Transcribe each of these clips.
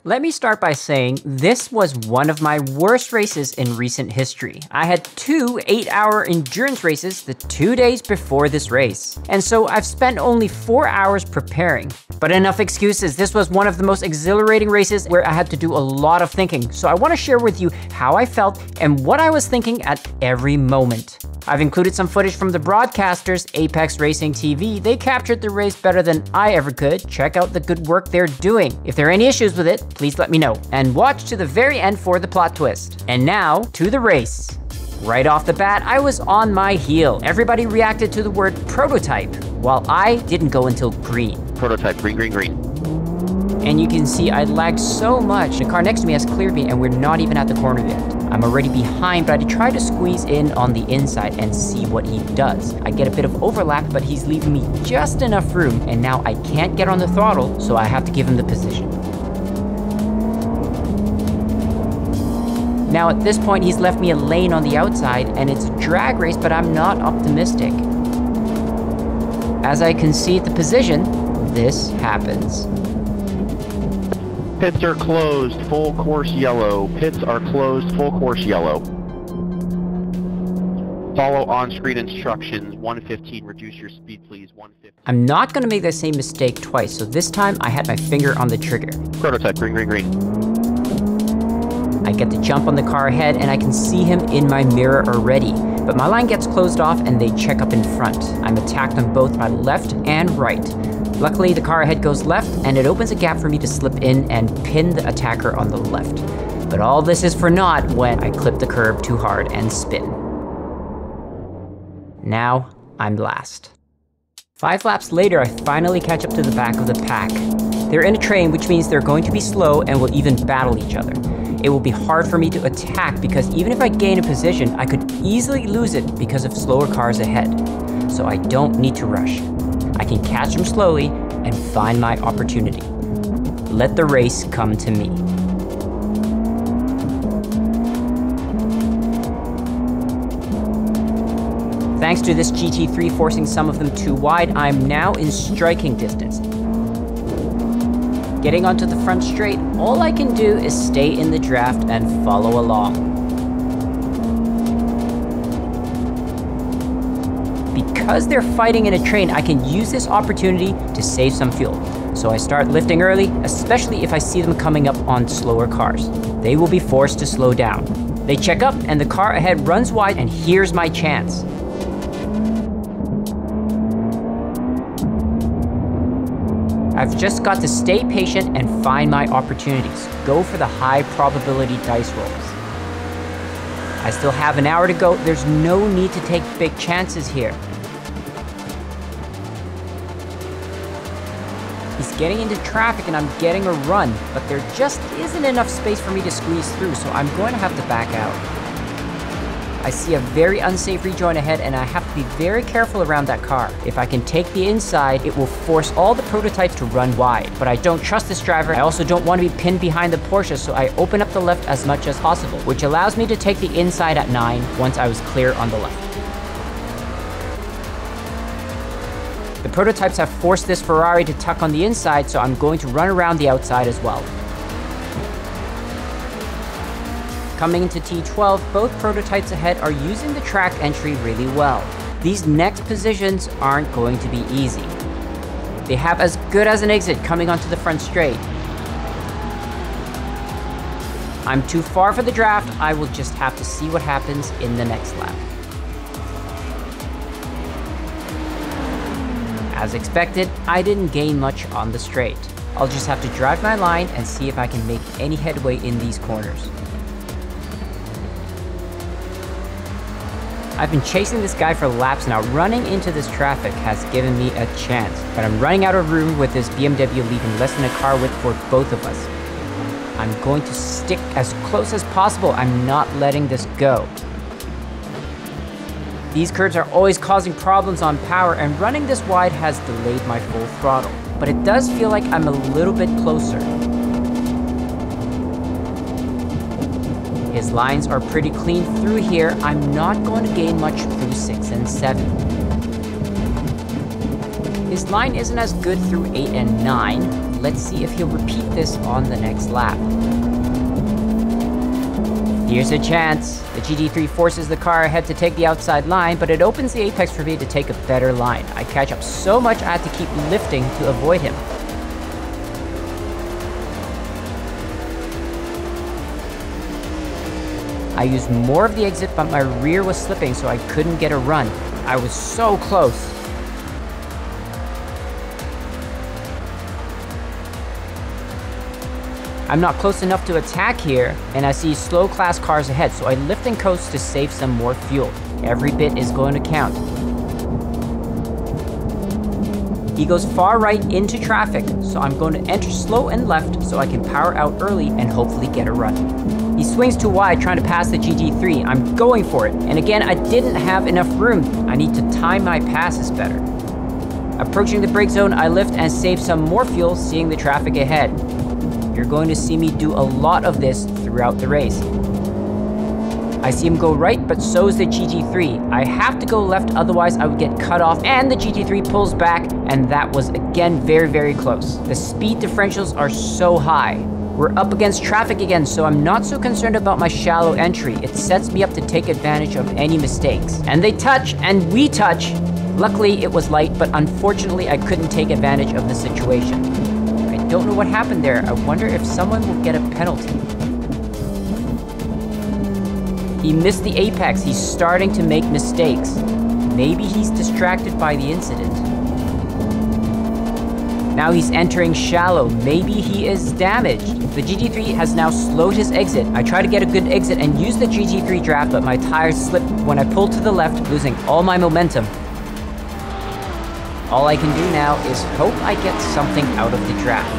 Let me start by saying this was one of my worst races in recent history. I had 2 8-hour endurance races the 2 days before this race, and so I've spent only 4 hours preparing. But enough excuses, this was one of the most exhilarating races where I had to do a lot of thinking, so I want to share with you how I felt and what I was thinking at every moment. I've included some footage from the broadcasters, Apex Racing TV. They captured the race better than I ever could. Check out the good work they're doing. If there are any issues with it, please let me know. And watch to the very end for the plot twist. And now, to the race. Right off the bat, I was on my heel. Everybody reacted to the word prototype, while I didn't go until green. Prototype, green, green, green. And you can see I lagged so much. The car next to me has cleared me and we're not even at the corner yet. I'm already behind, but I try to squeeze in on the inside and see what he does. I get a bit of overlap, but he's leaving me just enough room, and now I can't get on the throttle, so I have to give him the position. Now at this point, he's left me a lane on the outside, and it's a drag race, but I'm not optimistic. As I concede the position, this happens. Pits are closed, full course yellow. Pits are closed, full course yellow. Follow on-screen instructions. 115, reduce your speed please, 150. I'm not gonna make the same mistake twice, so this time I had my finger on the trigger. Prototype, green, green, green. I get to jump on the car ahead and I can see him in my mirror already, but my line gets closed off and they check up in front. I'm attacked on both my left and right. Luckily, the car ahead goes left, and it opens a gap for me to slip in and pin the attacker on the left. But all this is for naught when I clip the curb too hard and spin. Now, I'm last. 5 laps later, I finally catch up to the back of the pack. They're in a train, which means they're going to be slow and will even battle each other. It will be hard for me to attack because even if I gain a position, I could easily lose it because of slower cars ahead. So I don't need to rush. I can catch them slowly and find my opportunity. Let the race come to me. Thanks to this GT3 forcing some of them too wide, I'm now in striking distance. Getting onto the front straight, all I can do is stay in the draft and follow along. Because they're fighting in a train, I can use this opportunity to save some fuel. So I start lifting early, especially if I see them coming up on slower cars. They will be forced to slow down. They check up and the car ahead runs wide, and here's my chance. I've just got to stay patient and find my opportunities. Go for the high probability dice rolls. I still have an hour to go. There's no need to take big chances here. He's getting into traffic and I'm getting a run, but there just isn't enough space for me to squeeze through, so I'm going to have to back out. I see a very unsafe rejoin ahead and I have to be very careful around that car. If I can take the inside, it will force all the prototypes to run wide. But I don't trust this driver. I also don't want to be pinned behind the Porsche, so I open up the left as much as possible, which allows me to take the inside at 9 once I was clear on the left. The prototypes have forced this Ferrari to tuck on the inside, so I'm going to run around the outside as well. Coming into T12, both prototypes ahead are using the track entry really well. These next positions aren't going to be easy. They have as good as an exit coming onto the front straight. I'm too far for the draft. I will just have to see what happens in the next lap. As expected, I didn't gain much on the straight. I'll just have to drive my line and see if I can make any headway in these corners. I've been chasing this guy for laps now. Running into this traffic has given me a chance, but I'm running out of room with this BMW leaving less than a car width for both of us. I'm going to stick as close as possible. I'm not letting this go. These curves are always causing problems on power, and running this wide has delayed my full throttle, but it does feel like I'm a little bit closer. His lines are pretty clean through here. I'm not going to gain much through 6 and 7. His line isn't as good through 8 and 9. let's see if he'll repeat this on the next lap. Here's a chance. The GT3 forces the car ahead to take the outside line, but it opens the apex for me to take a better line. I catch up so much I had to keep lifting to avoid him. I used more of the exit, but my rear was slipping, so I couldn't get a run. I was so close. I'm not close enough to attack here, and I see slow class cars ahead, so I lift and coast to save some more fuel. Every bit is going to count. He goes far right into traffic, so I'm going to enter slow and left so I can power out early and hopefully get a run. He swings too wide trying to pass the GT3. I'm going for it, and again, I didn't have enough room. I need to time my passes better. Approaching the brake zone, I lift and save some more fuel, seeing the traffic ahead. You're going to see me do a lot of this throughout the race. I see him go right, but so is the GT3. I have to go left, otherwise I would get cut off, and the GT3 pulls back, and that was again very, very close. The speed differentials are so high. We're up against traffic again, so I'm not so concerned about my shallow entry. It sets me up to take advantage of any mistakes. And they touch, and we touch. Luckily, it was light, but unfortunately, I couldn't take advantage of the situation. I don't know what happened there. I wonder if someone will get a penalty. He missed the apex. He's starting to make mistakes. Maybe he's distracted by the incident. Now he's entering shallow. Maybe he is damaged. The GT3 has now slowed his exit. I try to get a good exit and use the GT3 draft, but my tires slipped when I pulled to the left, losing all my momentum. All I can do now is hope I get something out of the draft.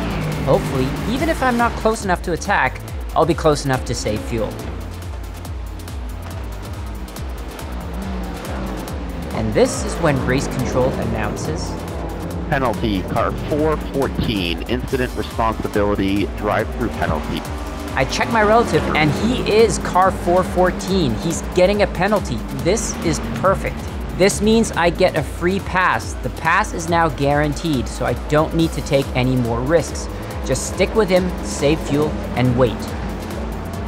Hopefully, even if I'm not close enough to attack, I'll be close enough to save fuel. And this is when race control announces Penalty, car 414, incident responsibility, drive-through penalty. I check my relative, and he is car 414. He's getting a penalty. This is perfect. This means I get a free pass. The pass is now guaranteed, so I don't need to take any more risks. Just stick with him, save fuel, and wait.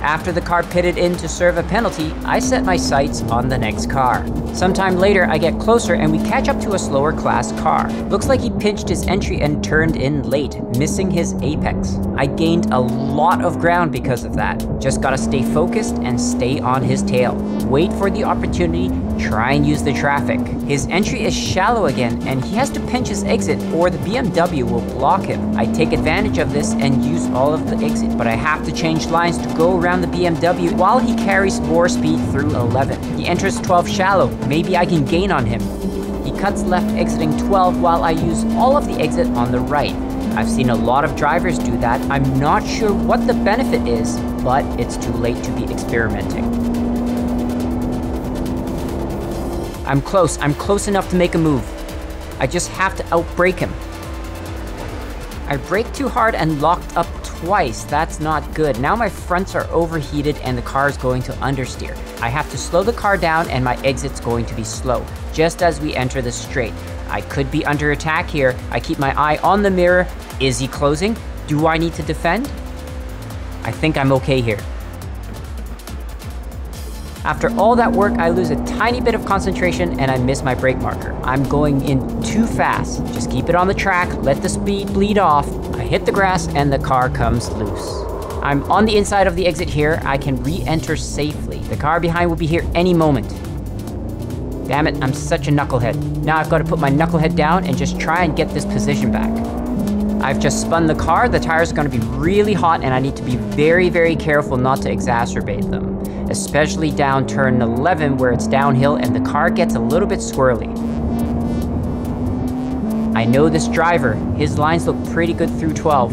After the car pitted in to serve a penalty, I set my sights on the next car. Sometime later, I get closer and we catch up to a slower class car. Looks like he pinched his entry and turned in late, missing his apex. I gained a lot of ground because of that. Just gotta stay focused and stay on his tail. Wait for the opportunity, try and use the traffic. His entry is shallow again and he has to pinch his exit or the BMW will block him. I take advantage of this and use all of the exit, but I have to change lines to go around the BMW while he carries more speed through 11. He enters 12 shallow. Maybe I can gain on him. He cuts left exiting 12 while I use all of the exit on the right. I've seen a lot of drivers do that. I'm not sure what the benefit is, but it's too late to be experimenting. I'm close enough to make a move. I just have to outbrake him. I braked too hard and locked up twice. That's not good. Now my fronts are overheated and the car is going to understeer. I have to slow the car down and my exit's going to be slow, just as we enter the straight. I could be under attack here. I keep my eye on the mirror. Is he closing? Do I need to defend? I think I'm okay here. After all that work, I lose a tiny bit of concentration and I miss my brake marker. I'm going in too fast. Just keep it on the track, let the speed bleed off. I hit the grass and the car comes loose. I'm on the inside of the exit here. I can re-enter safely. The car behind will be here any moment. Damn it, I'm such a knucklehead. Now I've got to put my knucklehead down and just try and get this position back. I've just spun the car. The tires are going to be really hot and I need to be very, very careful not to exacerbate them. Especially down turn 11 where it's downhill and the car gets a little bit squirrely. I know this driver. His lines look pretty good through 12.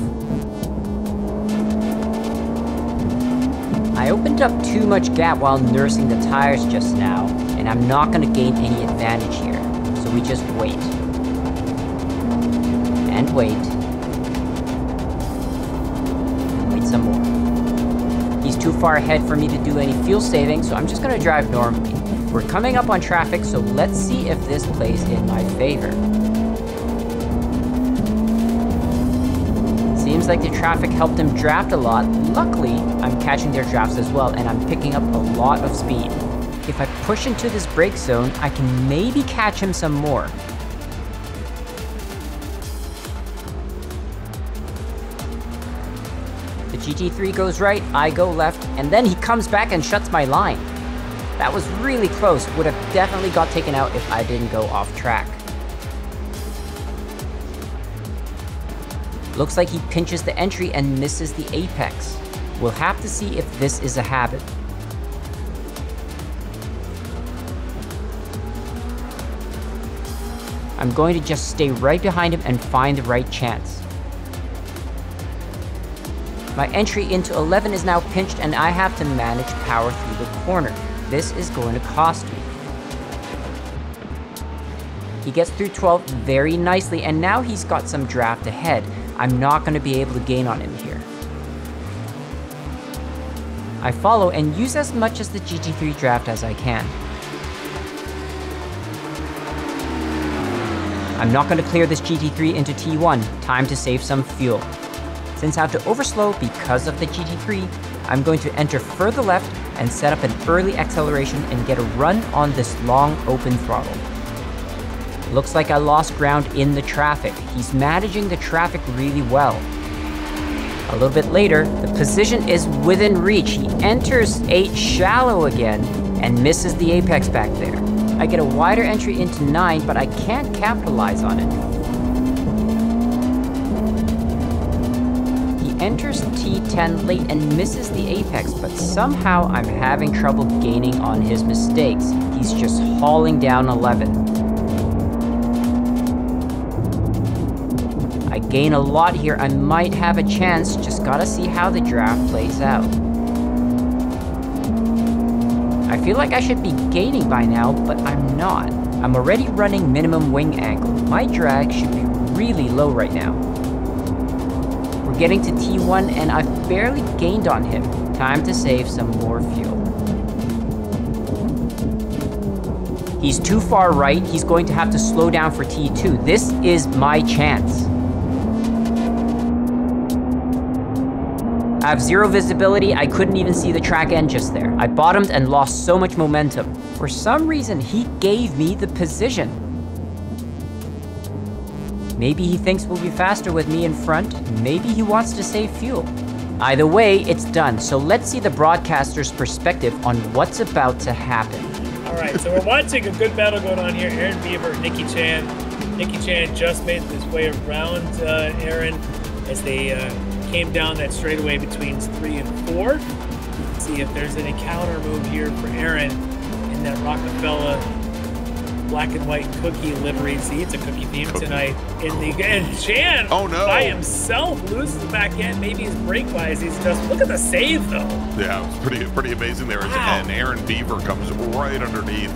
I opened up too much gap while nursing the tires just now, and I'm not going to gain any advantage here. So we just wait. And wait. And wait some more. He's too far ahead for me to do any fuel saving, so I'm just going to drive normally. We're coming up on traffic, so let's see if this plays in my favor. seems like the traffic helped him draft a lot. Luckily, I'm catching their drafts as well, and I'm picking up a lot of speed. If I push into this brake zone, I can maybe catch him some more. The GT3 goes right, I go left, and then he comes back and shuts my line. That was really close, would have definitely got taken out if I didn't go off track. Looks like he pinches the entry and misses the apex. We'll have to see if this is a habit. I'm going to just stay right behind him and find the right chance. My entry into 11 is now pinched and I have to manage power through the corner. This is going to cost me. He gets through 12 very nicely and now he's got some draft ahead. I'm not going to be able to gain on him here. I follow and use as much as the GT3 draft as I can. I'm not going to clear this GT3 into T1, time to save some fuel. Since I have to overslow because of the GT3, I'm going to enter further left and set up an early acceleration and get a run on this long open throttle. Looks like I lost ground in the traffic. He's managing the traffic really well. A little bit later, the position is within reach. He enters 8 shallow again and misses the apex back there. I get a wider entry into 9, but I can't capitalize on it. He enters T10 late and misses the apex, but somehow I'm having trouble gaining on his mistakes. He's just hauling down 11. I gain a lot here, I might have a chance, just gotta see how the draft plays out. I feel like I should be gaining by now, but I'm not. I'm already running minimum wing angle. My drag should be really low right now. We're getting to T1 and I've barely gained on him. Time to save some more fuel. He's too far right, he's going to have to slow down for T2. This is my chance. I have zero visibility, I couldn't even see the track end just there. I bottomed and lost so much momentum. For some reason, he gave me the position. Maybe he thinks we'll be faster with me in front, maybe he wants to save fuel. Either way, it's done, so let's see the broadcaster's perspective on what's about to happen. All right, so we're watching a good battle going on here. Aaron Beaver, Nicky Chan. Nicky Chan just made his way around Aaron as they came down that straightaway between 3 and 4. Let's see if there's any counter move here for Aaron in that Rockefeller black and white cookie livery. See, it's a cookie theme tonight. And Chan by himself loses the back end. Maybe his brake bias. He's just look at the save though. Yeah, it was pretty amazing there. Wow. And Aaron Beaver comes right underneath.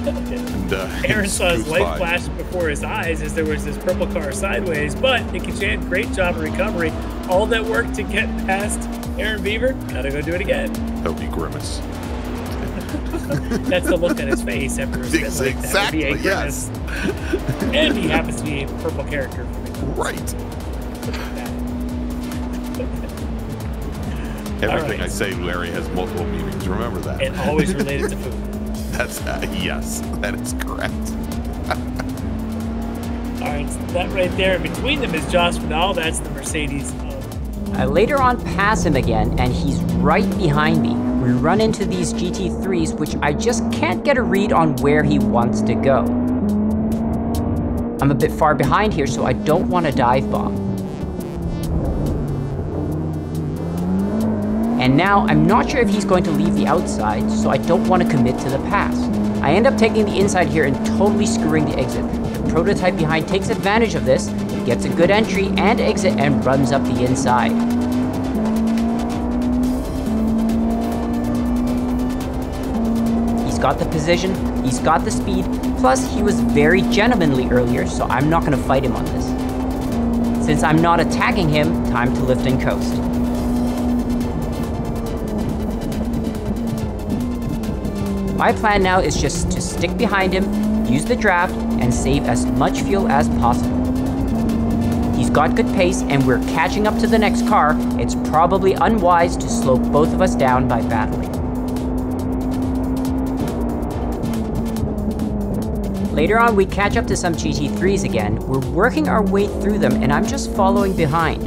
And, Aaron saw his light flash before his eyes as there was this purple car sideways, but Nicky Chan, great job of recovery. All that work to get past Aaron Beaver, gotta go do it again. That would be Grimace. That's the look on his face after his exactly, like that would be a yes. And he happens to be a purple character for me. Right. Everything I say, Larry, has multiple meanings. Remember that. And always related to food. That's yes, that is correct. All right, so that right there between them is Josh Vidal. That's the Mercedes. I later on pass him again, and he's right behind me. We run into these GT3s, which I just can't get a read on where he wants to go. I'm a bit far behind here, so I don't want to dive bomb. And now I'm not sure if he's going to leave the outside, so I don't want to commit to the pass. I end up taking the inside here and totally screwing the exit. The prototype behind takes advantage of this, gets a good entry and exit, and runs up the inside. He's got the position, he's got the speed, plus he was very gentlemanly earlier, so I'm not going to fight him on this. Since I'm not attacking him, time to lift and coast. My plan now is just to stick behind him, use the draft, and save as much fuel as possible. He's got good pace and we're catching up to the next car. It's probably unwise to slow both of us down by battling. Later on, we catch up to some GT3s again. We're working our way through them and I'm just following behind.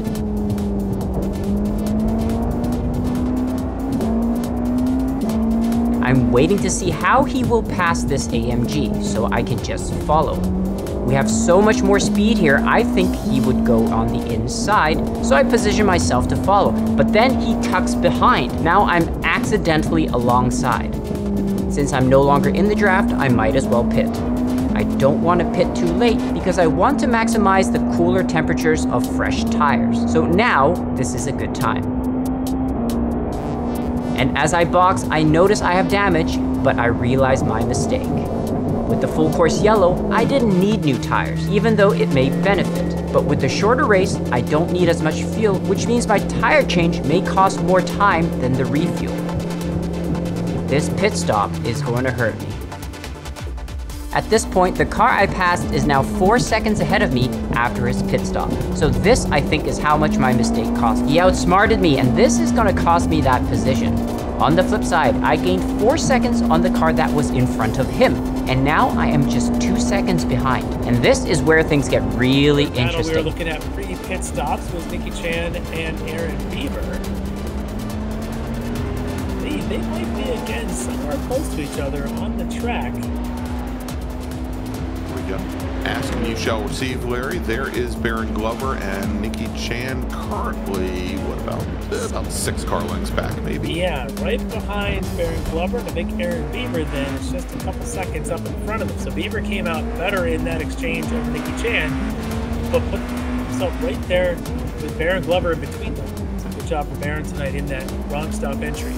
I'm waiting to see how he will pass this AMG so I can just follow. We have so much more speed here, I think he would go on the inside, so I position myself to follow. But then he tucks behind. Now I'm accidentally alongside. Since I'm no longer in the draft, I might as well pit. I don't want to pit too late because I want to maximize the cooler temperatures of fresh tires. So now, this is a good time. And as I box, I notice I have damage, but I realize my mistake. With the full course yellow, I didn't need new tires, even though it may benefit. But with the shorter race, I don't need as much fuel, which means my tire change may cost more time than the refuel. This pit stop is going to hurt me. At this point, the car I passed is now 4 seconds ahead of me after his pit stop. So this, I think, is how much my mistake cost. He outsmarted me, and this is gonna cost me that position. On the flip side, I gained 4 seconds on the car that was in front of him, and now I am just 2 seconds behind. And this is where things get really interesting. We were looking at pre-pit stops with Nicky Chan and Aaron Beaver. They might be again somewhere close to each other on the track. Ask and you shall receive, Larry. There is Baron Glover and Nicky Chan currently, what about 6 car lengths back, maybe? Yeah, right behind Baron Glover. And I think Aaron Beaver then is just a couple seconds up in front of him. So Beaver came out better in that exchange over Nicky Chan, but put himself right there with Baron Glover in between them. So good job for Baron tonight in that wrong stop entry.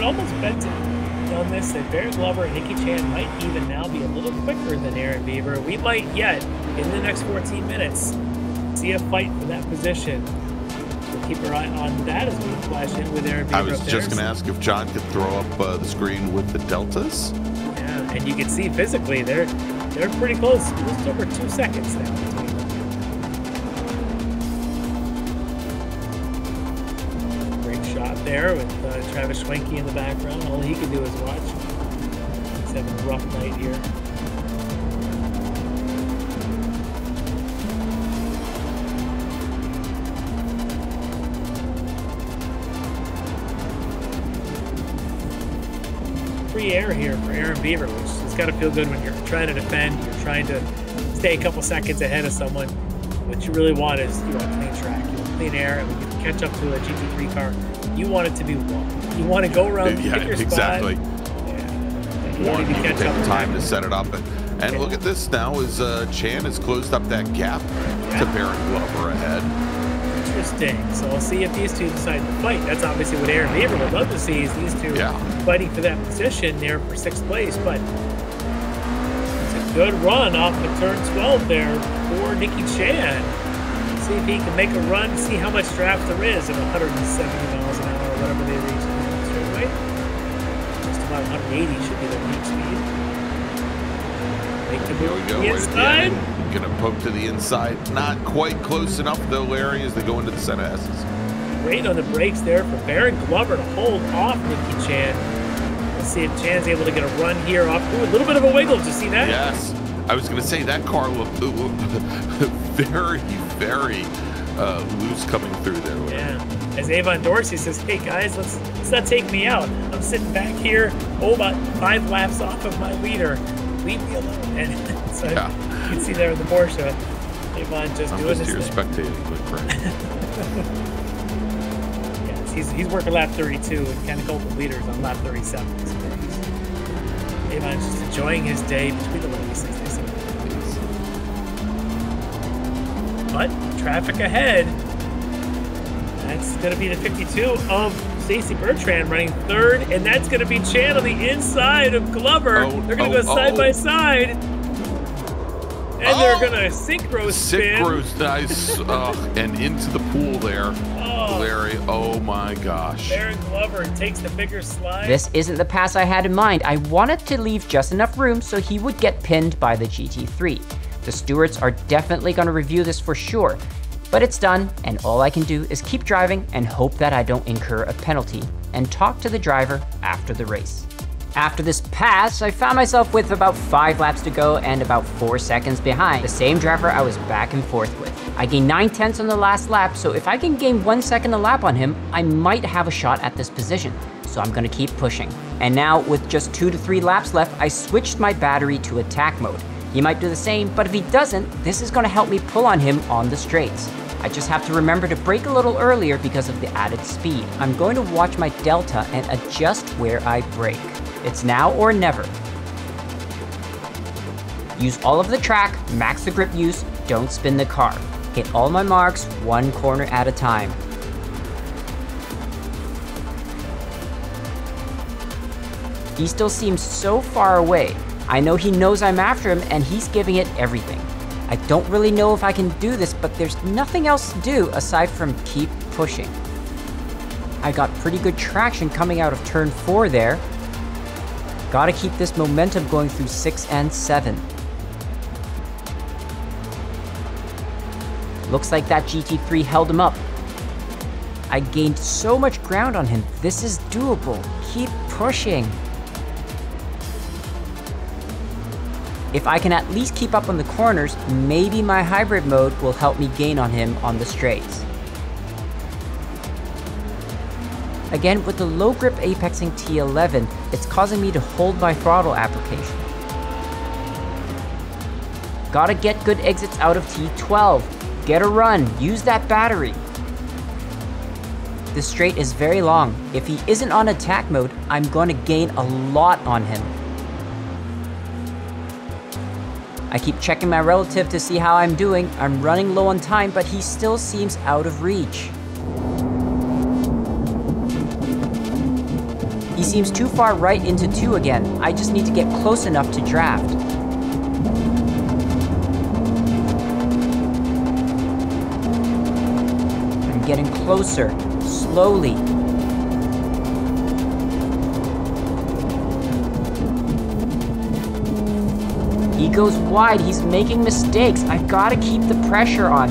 Almost bet on this that Baron Glover and Nicky Chan might even now be a little quicker than Aaron Beaver. We might yet, in the next 14 minutes, see a fight for that position. We'll keep our eye on that as we flash in with Aaron Beaver. I was just going to ask if John could throw up the screen with the deltas. Yeah, and you can see physically they're pretty close. Just over 2 seconds now between them. There with Travis Schwenke in the background. All he can do is watch. He's having a rough night here. Free air here for Aaron Beaver, which has got to feel good when you're trying to defend, you're trying to stay a couple seconds ahead of someone. What you really want is you want clean track, you want clean air, and when you catch up to a GT3 car, you want it to be one. You want to go around, pick your exactly. spot. Yeah. You want to take time to set it up. And look at this now as Chan has closed up that gap to Baron Glover ahead. Interesting. So we'll see if these two decide to fight. That's obviously what Aaron Beaver would love to see, is these two fighting for that position there for 6th place. But it's a good run off of turn 12 there for Nicky Chan. See if he can make a run, see how much draft there is at 170 miles an hour, or whatever they reach in the straightaway. Just about 180 should be their peak speed. Here we go, right at the end. Gonna poke to the inside. Not quite close enough though, Larry, as they go into the center S's. Great on the brakes there for Baron Glover to hold off Nicky Chan. Let's see if Chan's able to get a run here off. Ooh, a little bit of a wiggle. Did you see that? Yes. I was going to say that car looked very, very loose coming through there. Yeah. As Avon Dorsey says, hey guys, let's not take me out. I'm sitting back here, about 5 laps off of my leader. Leave me alone. And so you can see there in the Porsche, Avon just doing this thing. Spectating, quick, right? Yes, he's working lap 32 and kind of hold the leaders on lap 37. Avon's just enjoying his day between the ladies, as they say. But traffic ahead. That's going to be the 52 of Stacy Bertrand running 3rd, and that's going to be Chan on the inside of Glover. They're going to go side by side. And they're gonna synchro spin. Synchro's nice. And into the pool there. Larry, oh my gosh. Baron Glover takes the bigger slide. This isn't the pass I had in mind. I wanted to leave just enough room so he would get pinned by the GT3. The stewards are definitely going to review this for sure. But it's done, and all I can do is keep driving and hope that I don't incur a penalty, and talk to the driver after the race. After this pass, I found myself with about 5 laps to go and about 4 seconds behind the same driver I was back and forth with. I gained 9/10 on the last lap, so if I can gain 1 second a lap on him, I might have a shot at this position. So I'm gonna keep pushing. And now, with just 2 to 3 laps left, I switched my battery to attack mode. He might do the same, but if he doesn't, this is gonna help me pull on him on the straights. I just have to remember to brake a little earlier because of the added speed. I'm going to watch my delta and adjust where I brake. It's now or never. Use all of the track, max the grip use, don't spin the car. Hit all my marks, 1 corner at a time. He still seems so far away. I know he knows I'm after him and he's giving it everything. I don't really know if I can do this, but there's nothing else to do aside from keep pushing. I got pretty good traction coming out of turn 4 there. Gotta keep this momentum going through 6 and 7. Looks like that GT3 held him up. I gained so much ground on him. This is doable. Keep pushing. If I can at least keep up on the corners, maybe my hybrid mode will help me gain on him on the straights. Again, with the low grip apexing T11, it's causing me to hold my throttle application. Gotta get good exits out of T12. Get a run, use that battery. This straight is very long. If he isn't on attack mode, I'm gonna gain a lot on him. I keep checking my relative to see how I'm doing. I'm running low on time, but he still seems out of reach. He seems too far right into 2 again. I just need to get close enough to draft. I'm getting closer, slowly. He goes wide, he's making mistakes. I've got to keep the pressure on.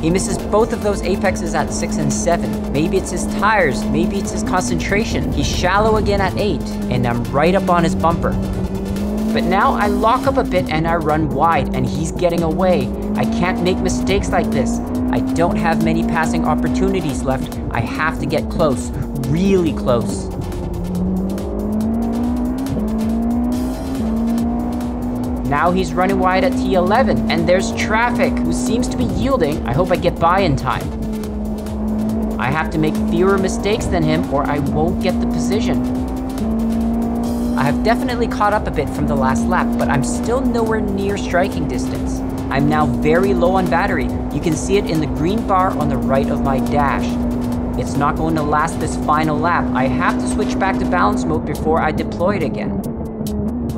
He misses both of those apexes at 6 and 7. Maybe it's his tires, maybe it's his concentration. He's shallow again at 8, and I'm right up on his bumper. But now I lock up a bit and I run wide, and he's getting away. I can't make mistakes like this. I don't have many passing opportunities left. I have to get close, really close. Now he's running wide at T11, and there's traffic, who seems to be yielding. I hope I get by in time. I have to make fewer mistakes than him or I won't get the position. I have definitely caught up a bit from the last lap, but I'm still nowhere near striking distance. I'm now very low on battery. You can see it in the green bar on the right of my dash. It's not going to last this final lap. I have to switch back to balance mode before I deploy it again.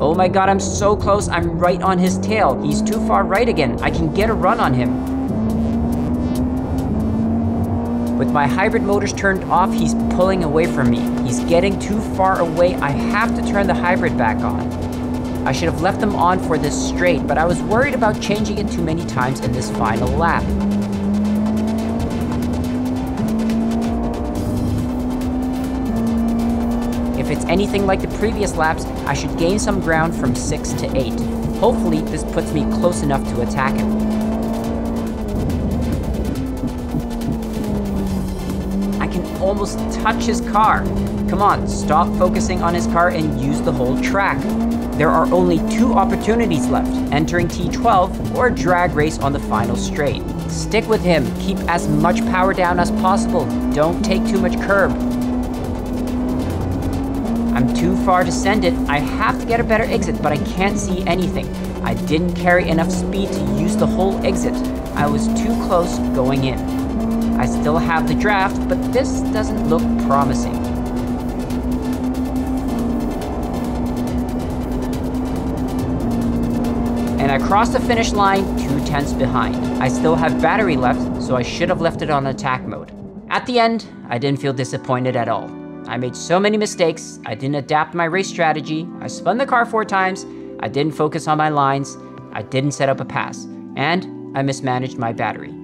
Oh my god, I'm so close. I'm right on his tail. He's too far right again. I can get a run on him. With my hybrid motors turned off, he's pulling away from me. He's getting too far away. I have to turn the hybrid back on. I should have left them on for this straight, but I was worried about changing it too many times in this final lap. If it's anything like the previous laps, I should gain some ground from 6 to 8. Hopefully, this puts me close enough to attack him. I can almost touch his car. Come on, stop focusing on his car and use the whole track. There are only 2 opportunities left, entering T12 or a drag race on the final straight. Stick with him, keep as much power down as possible, don't take too much curb. I'm too far to send it. I have to get a better exit, but I can't see anything. I didn't carry enough speed to use the whole exit. I was too close going in. I still have the draft, but this doesn't look promising. crossed the finish line 2/10 behind. I still have battery left, so I should have left it on attack mode. At the end, I didn't feel disappointed at all. I made so many mistakes, I didn't adapt my race strategy, I spun the car 4 times, I didn't focus on my lines, I didn't set up a pass, and I mismanaged my battery.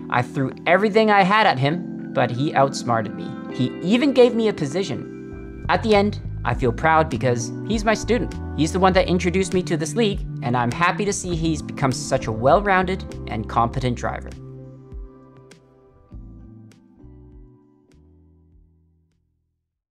I threw everything I had at him, but he outsmarted me. He even gave me a position. At the end, I feel proud because he's my student. He's the one that introduced me to this league, and I'm happy to see he's become such a well-rounded and competent driver.